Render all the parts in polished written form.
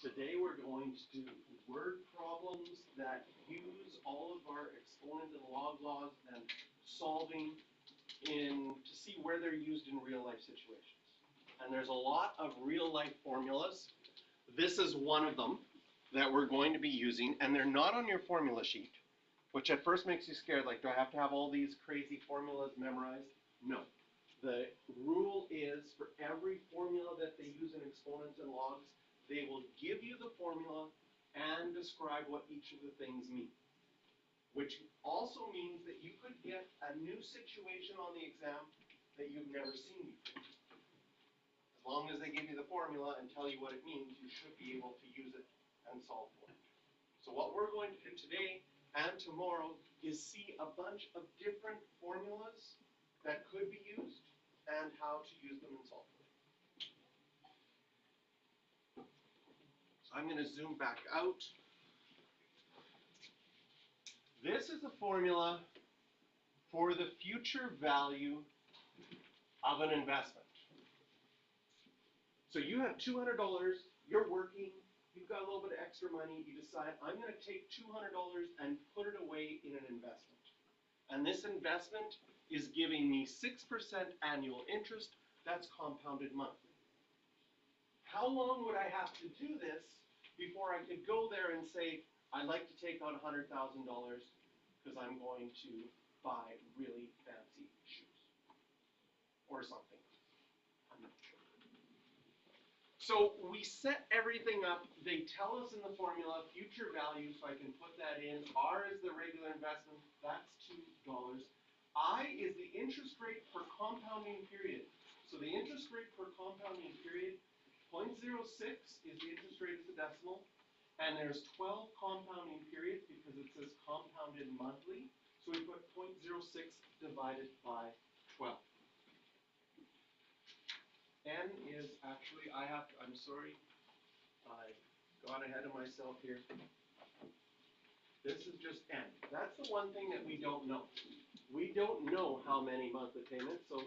Today we're going to do word problems that use all of our exponent and log laws and solving to see where they're used in real life situations. And there's a lot of real life formulas. This is one of them that we're going to be using, and they're not on your formula sheet, which at first makes you scared, like, do I have to have all these crazy formulas memorized? No. The rule is for every formula that they use in exponents and logs, they will give you the formula and describe what each of the things mean. Which also means that you could get a new situation on the exam that you've never seen before. As long as they give you the formula and tell you what it means, you should be able to use it and solve for it. So what we're going to do today and tomorrow is see a bunch of different formulas that could be used and how to use them and solve for them. So I'm going to zoom back out. This is a formula for the future value of an investment. So you have $200, you're working, you've got a little bit of extra money, you decide, I'm going to take $200 and put it away in an investment. And this investment is giving me 6% annual interest, that's compounded monthly. How long would I have to do this before I could go there and say, I'd like to take out $100,000 because I'm going to buy really fancy shoes or something. I'm not sure. So we set everything up. They tell us in the formula future value, so I can put that in. R is the regular investment. That's $2. I is the interest rate per compounding period. So the interest rate per compounding period, 0.06 is the interest rate as a decimal. And there's 12 compounding periods because it says compounded monthly. So we put 0.06 divided by 12. N is actually, I'm sorry, I got ahead of myself here. This is just N. That's the one thing that we don't know. We don't know how many monthly payments, so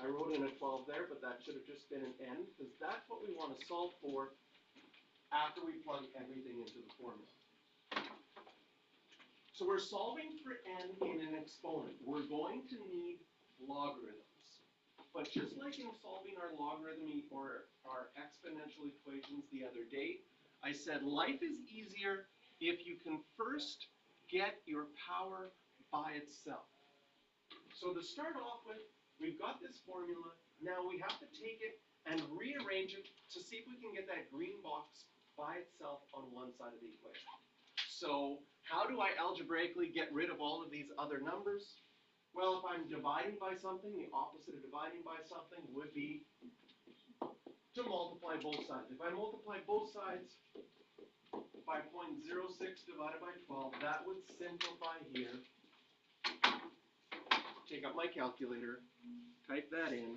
I wrote in a 12 there, but that should have just been an N, because that's what we want to solve for after we plug everything into the formula. So we're solving for N in an exponent. We're going to need logarithms. But just like in solving our logarithm or our exponential equations the other day, I said life is easier if you can first get your power by itself. So to start off with, we've got this formula. Now we have to take it and rearrange it to see if we can get that green box by itself on one side of the equation. So how do I algebraically get rid of all of these other numbers? Well, if I'm dividing by something, the opposite of dividing by something would be to multiply both sides. If I multiply both sides by 0.06 divided by 12, that would simplify here. Take up my calculator, type that in.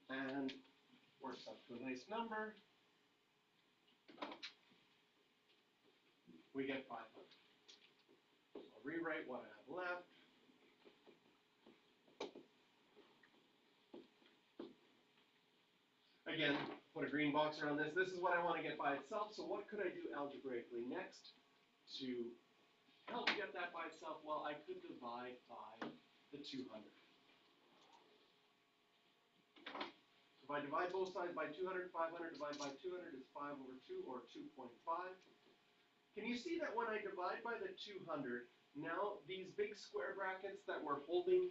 And works out to a nice number. We get 500. So I'll rewrite what I have left. Again, put a green box around this. This is what I want to get by itself. So what could I do algebraically next to help get that by itself? Well, I could divide by the 200. If I divide both sides by 200, 500 divided by 200 is 5 over 2, or 2.5. Can you see that when I divide by the 200, now these big square brackets that were holding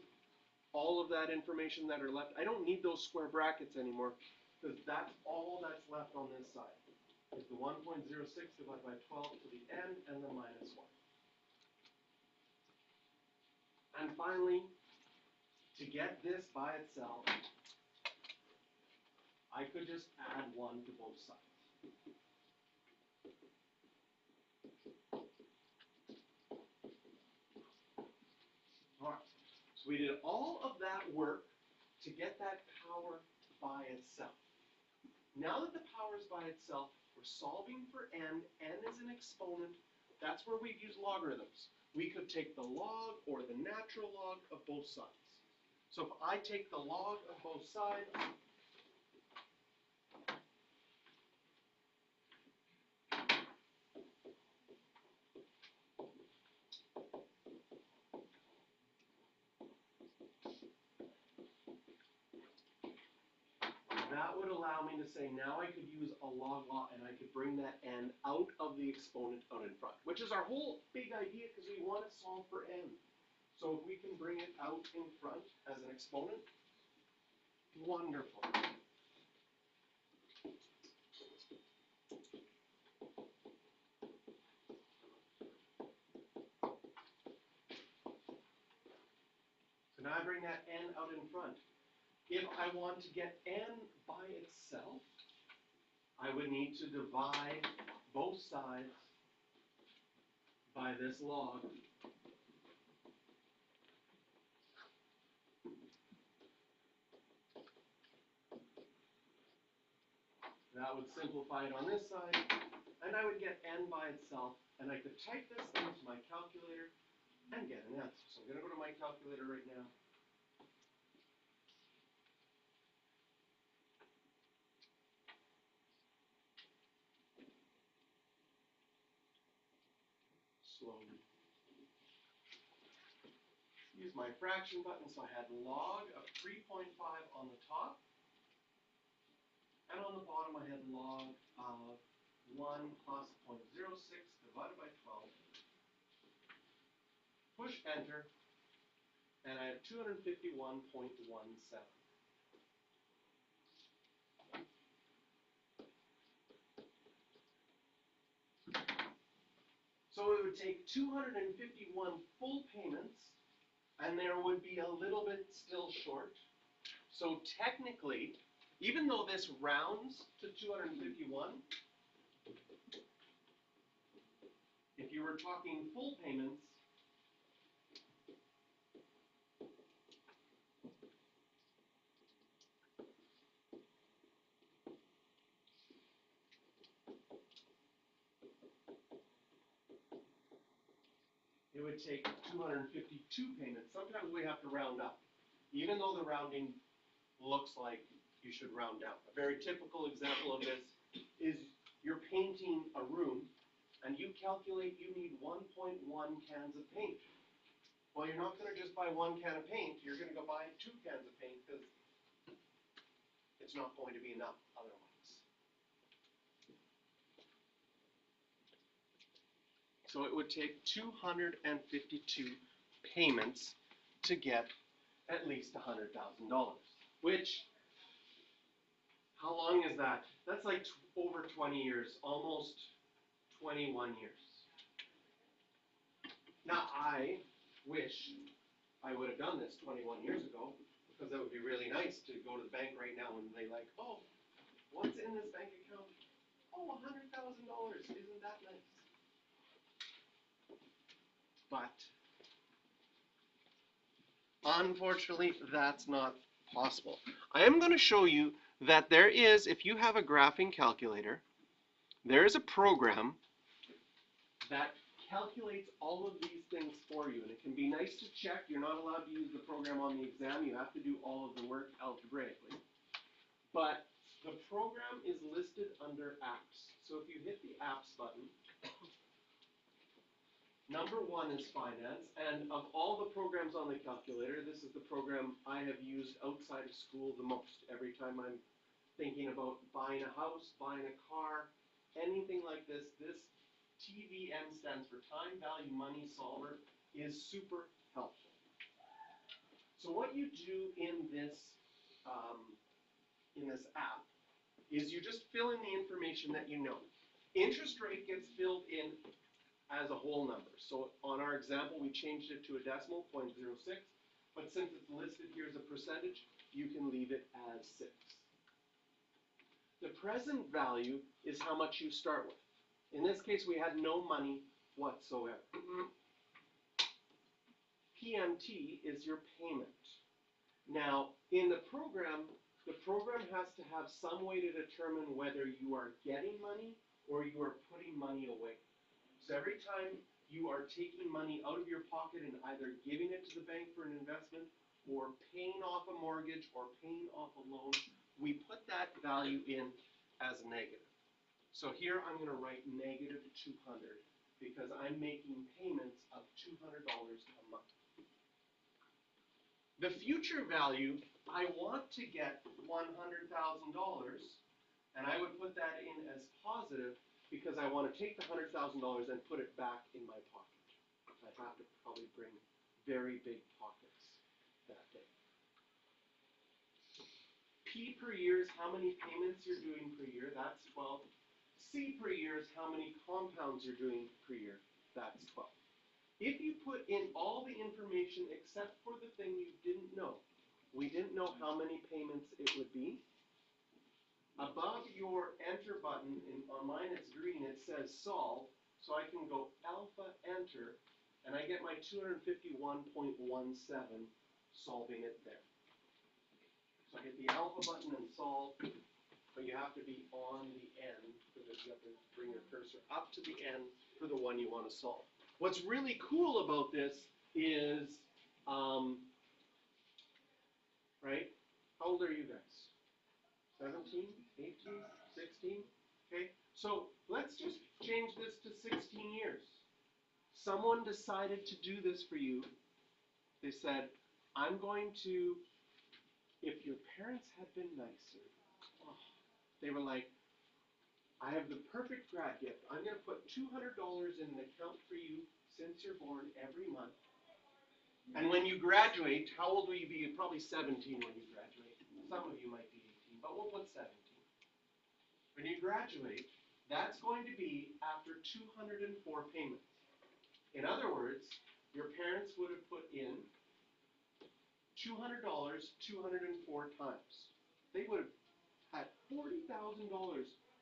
all of that information that are left, I don't need those square brackets anymore, because that's all that's left on this side. Is the 1.06 divided by 12 to the n and the minus 1. And finally, to get this by itself, I could just add 1 to both sides. Alright, so we did all of that work to get that power by itself. Now that the power is by itself, we're solving for n. N is an exponent. That's where we've used logarithms. We could take the log or the natural log of both sides. So if I take the log of both sides, that would allow me to say now I could use a log law and I could bring that n out of the exponent out in front, which is our whole big idea because we want to solve for n. So if we can bring it out in front as an exponent, wonderful. So now I bring that n out in front. If I want to get n by itself, I would need to divide both sides by this log. That would simplify it on this side, and I would get n by itself, and I could type this into my calculator and get an answer. So I'm going to go to my calculator right now. Slowly. Use my fraction button, so I had log of 3.5 on the top, and on the bottom I had log of 1 plus 0.06 divided by 12. Push enter, and I have 251.17. So it would take 251 full payments, and there would be a little bit still short. So technically, even though this rounds to 251, if you were talking full payments, it would take 252 payments. Sometimes we have to round up, even though the rounding looks like you should round down. A very typical example of this is you're painting a room, and you calculate you need 1.1 cans of paint. Well, you're not going to just buy 1 can of paint, you're going to go buy 2 cans of paint because it's not going to be enough otherwise. So it would take 252 payments to get at least $100,000, which, how long is that? That's like over 20 years, almost 21 years. Now, I wish I would have done this 21 years ago, because that would be really nice to go to the bank right now and they like, oh, what's in this bank account? Oh, $100,000, isn't that nice? But unfortunately, that's not possible. I am going to show you that there is, if you have a graphing calculator, there is a program that calculates all of these things for you. And it can be nice to check. You're not allowed to use the program on the exam. You have to do all of the work algebraically. But the program is listed under apps. So if you hit the apps button, number 1 is finance, and of all the programs on the calculator, this is the program I have used outside of school the most. Every time I'm thinking about buying a house, buying a car, anything like this, this TVM stands for Time Value Money Solver, is super helpful. So what you do in this app is you just fill in the information that you know. Interest rate gets filled in as a whole number. So on our example, we changed it to a decimal, 0.06, but since it's listed here as a percentage, you can leave it as 6. The present value is how much you start with. In this case, we had no money whatsoever. PMT is your payment. Now, in the program has to have some way to determine whether you are getting money or you are putting money away. So every time you are taking money out of your pocket and either giving it to the bank for an investment or paying off a mortgage or paying off a loan, we put that value in as negative. So here I'm going to write negative 200 because I'm making payments of $200 a month. The future value, I want to get $100,000, and I would put that in as positive because I want to take the $100,000 and put it back in my pocket. I'd have to probably bring very big pockets that day. P per year is how many payments you're doing per year, that's 12. C per year is how many compounds you're doing per year, that's 12. If you put in all the information except for the thing you didn't know, we didn't know how many payments it would be. Above your enter button, on mine it's green, it says solve, so I can go alpha enter, and I get my 251.17 solving it there. So I hit the alpha button and solve, but you have to be on the end, because you have to bring your cursor up to the end for the one you want to solve. What's really cool about this is, right, how old are you guys? 17, 18, 16, okay? So let's just change this to 16 years. Someone decided to do this for you. They said, I'm going to, if your parents had been nicer, they were like, I have the perfect grad gift. I'm going to put $200 in an account for you since you're born every month. And when you graduate, how old will you be? You're probably 17 when you graduate. Some of you might be 18, but we'll put 17. When you graduate, that's going to be after 204 payments. In other words, your parents would have put in $200 204 times. They would have had $40,000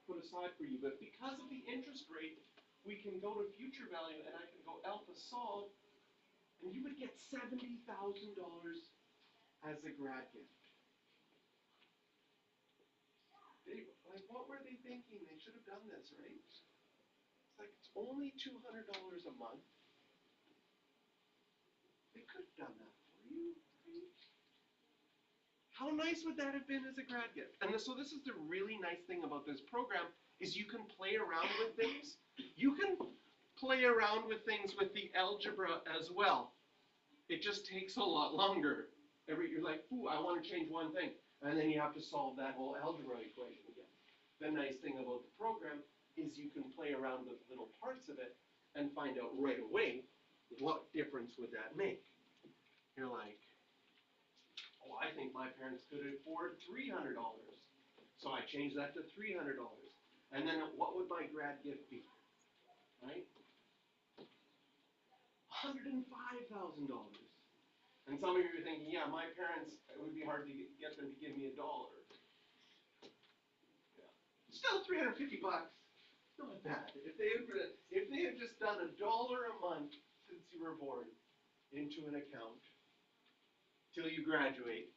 put aside for you, but because of the interest rate, we can go to future value and I can go alpha solve, and you would get $70,000 as a grad gift. Like, what were they thinking? They should have done this, right? It's like, it's only $200 a month. They could have done that for you, right? How nice would that have been as a grad gift? And so this is the really nice thing about this program, is you can play around with things. You can play around with things with the algebra as well. It just takes a lot longer. You're like, ooh, I want to change one thing. And then you have to solve that whole algebra equation again. The nice thing about the program is you can play around with little parts of it and find out right away what difference would that make. You're like, oh, I think my parents could afford $300. So I changed that to $300. And then what would my grad gift be? Right? $105,000. And some of you are thinking, yeah, my parents, it would be hard to get them to give me $1. Yeah. Still $350. Not bad. If they had just done $1 a month since you were born into an account till you graduate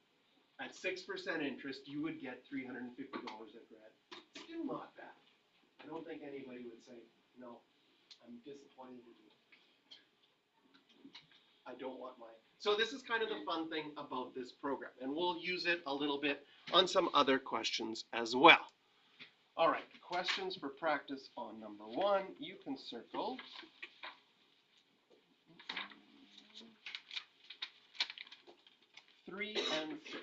at 6% interest, you would get $350 at grad. Still not bad. I don't think anybody would say, no, I'm disappointed in you. I don't want mine. So this is kind of the fun thing about this program, and we'll use it a little bit on some other questions as well. All right, questions for practice on number 1. You can circle. 3 and 6.